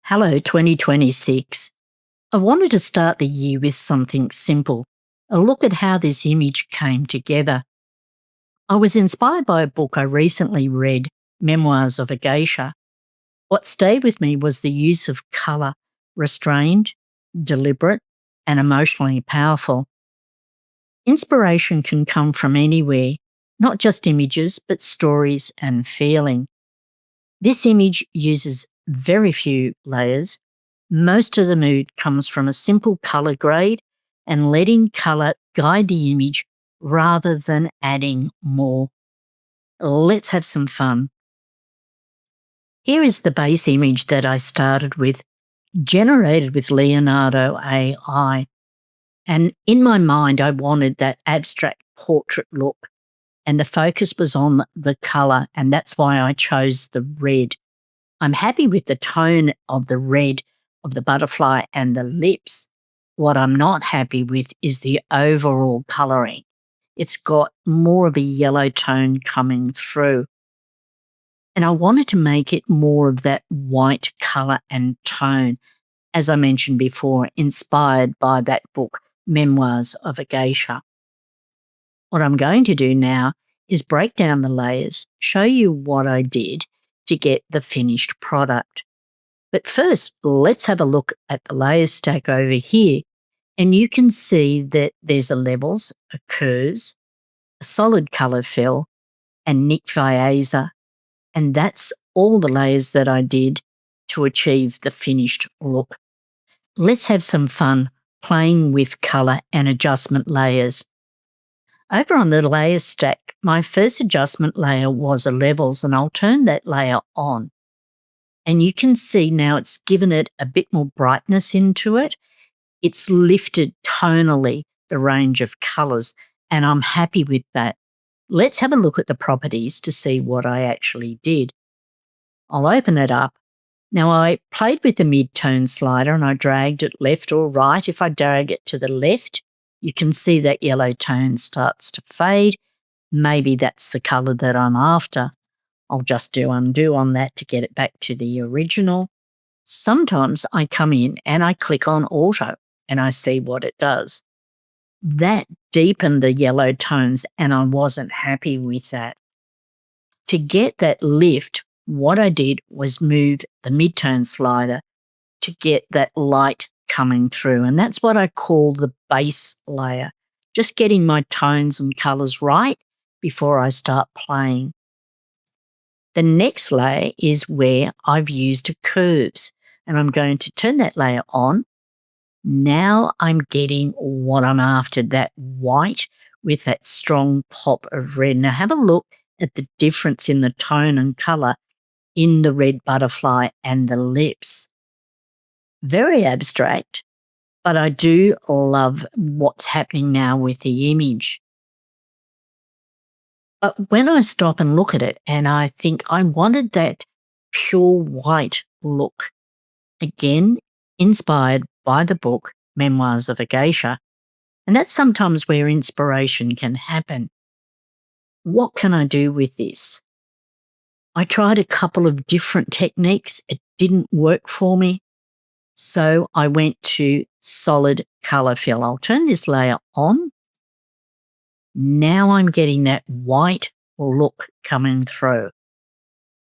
Hello, 2026. I wanted to start the year with something simple. A look at how this image came together. I was inspired by a book I recently read, Memoirs of a Geisha. What stayed with me was the use of colour, restrained, deliberate, and emotionally powerful. Inspiration can come from anywhere, not just images, but stories and feeling. This image uses very few layers. Most of the mood comes from a simple colour grade and letting colour guide the image rather than adding more. Let's have some fun. Here is the base image that I started with, generated with Leonardo AI. And in my mind, I wanted that abstract portrait look, and the focus was on the colour, and that's why I chose the red. I'm happy with the tone of the red of the butterfly and the lips. What I'm not happy with is the overall colouring. It's got more of a yellow tone coming through. And I wanted to make it more of that white colour and tone, as I mentioned before, inspired by that book, Memoirs of a Geisha. What I'm going to do now is break down the layers, show you what I did to get the finished product. But first, let's have a look at the layer stack over here, and you can see that there's a levels, a curves, a solid colour fill, and Nik Collection, and that's all the layers that I did to achieve the finished look. Let's have some fun playing with colour and adjustment layers. Over on the layer stack, my first adjustment layer was a levels, and I'll turn that layer on. And you can see now it's given it a bit more brightness into it. It's lifted tonally the range of colours, and I'm happy with that. Let's have a look at the properties to see what I actually did. I'll open it up. Now, I played with the mid-tone slider and I dragged it left or right. If I drag it to the left, you can see that yellow tone starts to fade. Maybe that's the colour that I'm after. I'll just do undo on that to get it back to the original. Sometimes I come in and I click on auto and I see what it does. That deepened the yellow tones and I wasn't happy with that. To get that lift, what I did was move the midtone slider to get that light coming through, and that's what I call the base layer, just getting my tones and colours right before I start playing. The next layer is where I've used curves, and I'm going to turn that layer on. Now I'm getting what I'm after, that white with that strong pop of red. Now have a look at the difference in the tone and colour in the red butterfly and the lips. Very abstract, but I do love what's happening now with the image. But when I stop and look at it and I think I wanted that pure white look, again, inspired by the book Memoirs of a Geisha, and that's sometimes where inspiration can happen. What can I do with this? I tried a couple of different techniques. It didn't work for me. So I went to solid colour fill. I'll turn this layer on. Now I'm getting that white look coming through.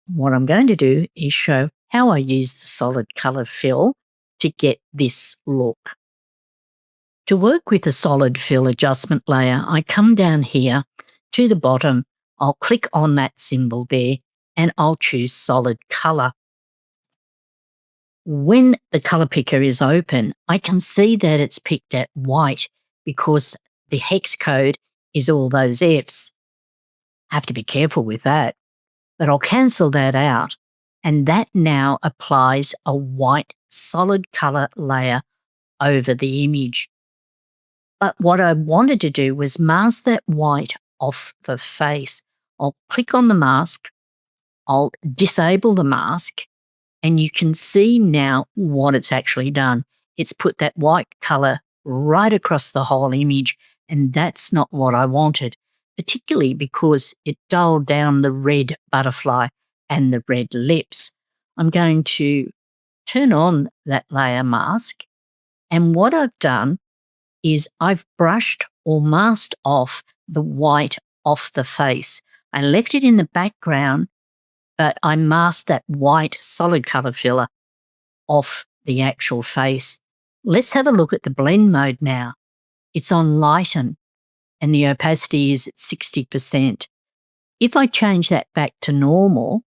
What I'm going to do is show how I use the solid colour fill to get this look. To work with the solid fill adjustment layer, I come down here to the bottom. I'll click on that symbol there and I'll choose solid colour. When the colour picker is open, I can see that it's picked at white because the hex code is all those Fs. I have to be careful with that, but I'll cancel that out, and that now applies a white solid colour layer over the image. But what I wanted to do was mask that white off the face. I'll click on the mask, I'll disable the mask, and you can see now what it's actually done. It's put that white colour right across the whole image, and that's not what I wanted, particularly because it dulled down the red butterfly and the red lips. I'm going to turn on that layer mask, and what I've done is I've brushed or masked off the white off the face. I left it in the background, but I masked that white solid colour filler off the actual face. Let's have a look at the blend mode now. It's on lighten and the opacity is at 60%. If I change that back to normal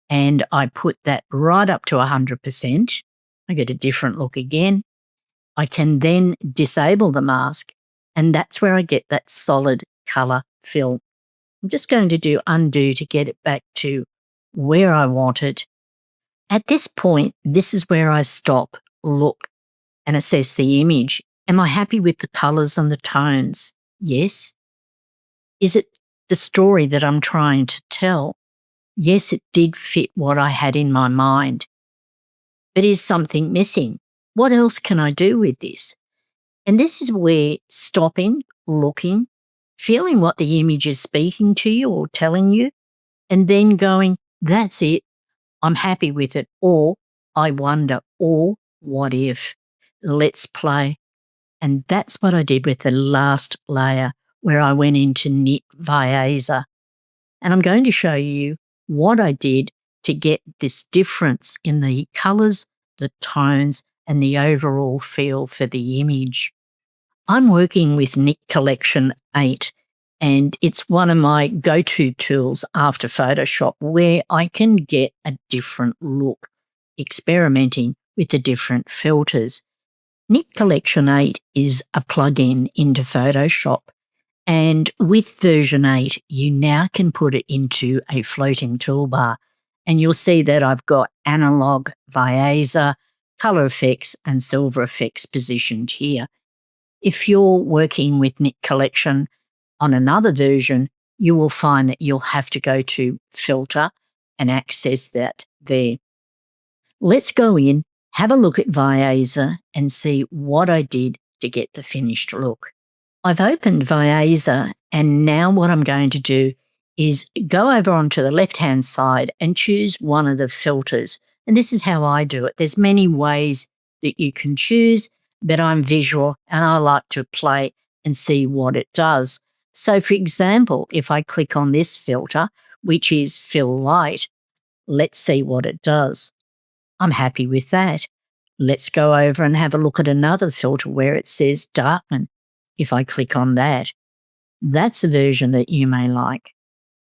and I put that right up to 100%, I get a different look again. I can then disable the mask, and that's where I get that solid colour fill. I'm just going to do undo to get it back to where I want it. At this point, this is where I stop, look, and assess the image. Am I happy with the colours and the tones? Yes. Is it the story that I'm trying to tell? Yes, it did fit what I had in my mind. But is something missing? What else can I do with this? And this is where stopping, looking, feeling what the image is speaking to you or telling you, and then going, that's it, I'm happy with it, or I wonder, or what if? Let's play. And that's what I did with the last layer, where I went into Nik Collection. And I'm going to show you what I did to get this difference in the colours, the tones, and the overall feel for the image. I'm working with Nik Collection 8, and it's one of my go-to tools after Photoshop where I can get a different look, experimenting with the different filters. Nik Collection 8 is a plugin into Photoshop, and with version 8, you now can put it into a floating toolbar, and you'll see that I've got analog, Viaza, color effects, and silver effects positioned here. If you're working with Nik Collection on another version, you will find that you'll have to go to Filter and access that there. Let's go in, have a look at Viaza and see what I did to get the finished look. I've opened Viaza, and now what I'm going to do is go over onto the left-hand side and choose one of the filters. And this is how I do it. There's many ways that you can choose, but I'm visual and I like to play and see what it does. So for example, if I click on this filter, which is Fill Light, let's see what it does. I'm happy with that. Let's go over and have a look at another filter where it says Darken. If I click on that, that's a version that you may like.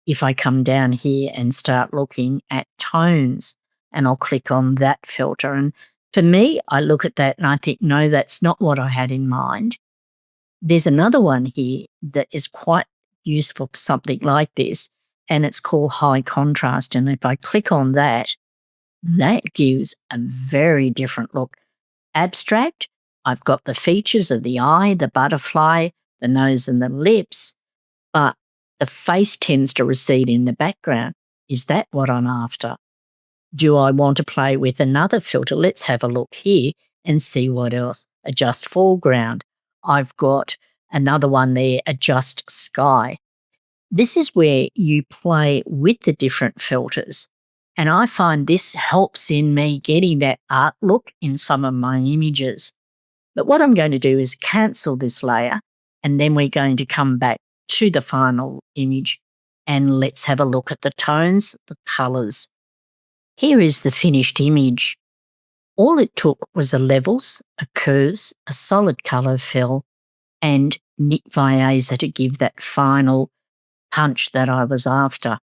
If I come down here and start looking at tones, and I'll click on that filter, and for me, I look at that and I think, no, that's not what I had in mind. There's another one here that is quite useful for something like this, and it's called High Contrast. And if I click on that, that gives a very different look. Abstract, I've got the features of the eye, the butterfly, the nose and the lips, but the face tends to recede in the background. Is that what I'm after? Do I want to play with another filter? Let's have a look here and see what else. Adjust foreground. I've got another one there, adjust sky. This is where you play with the different filters. And I find this helps in me getting that art look in some of my images. But what I'm going to do is cancel this layer, and then we're going to come back to the final image, and let's have a look at the tones, the colours. Here is the finished image. All it took was a levels, a curves, a solid colour fill, and Nik Collection to give that final punch that I was after.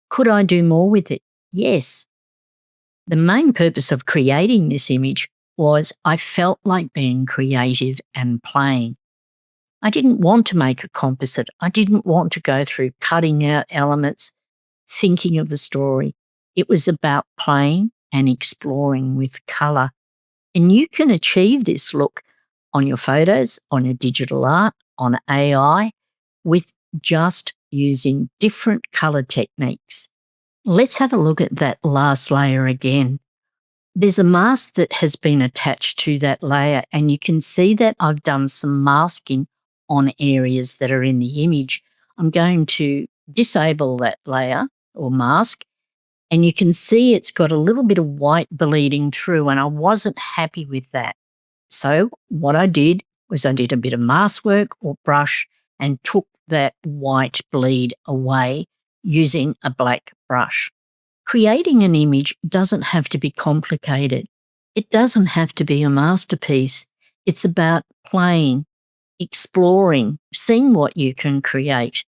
Could I do more with it? Yes. The main purpose of creating this image was I felt like being creative and playing. I didn't want to make a composite. I didn't want to go through cutting out elements, thinking of the story. It was about playing and exploring with colour. And you can achieve this look on your photos, on your digital art, on AI, with just using different colour techniques. Let's have a look at that last layer again. There's a mask that has been attached to that layer, and you can see that I've done some masking on areas that are in the image. I'm going to disable that layer or mask, And you can see it's got a little bit of white bleeding through, and I wasn't happy with that. So what I did was I did a bit of mask work or brush and took that white bleed away using a black brush. Creating an image doesn't have to be complicated. It doesn't have to be a masterpiece. It's about playing, exploring, seeing what you can create.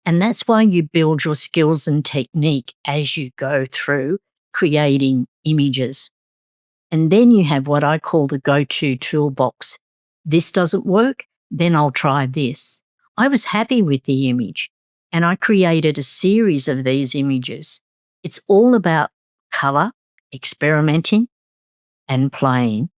And that's why you build your skills and technique as you go through creating images. And then you have what I call the go-to toolbox. This doesn't work, then I'll try this. I was happy with the image, and I created a series of these images. It's all about color, experimenting, and playing.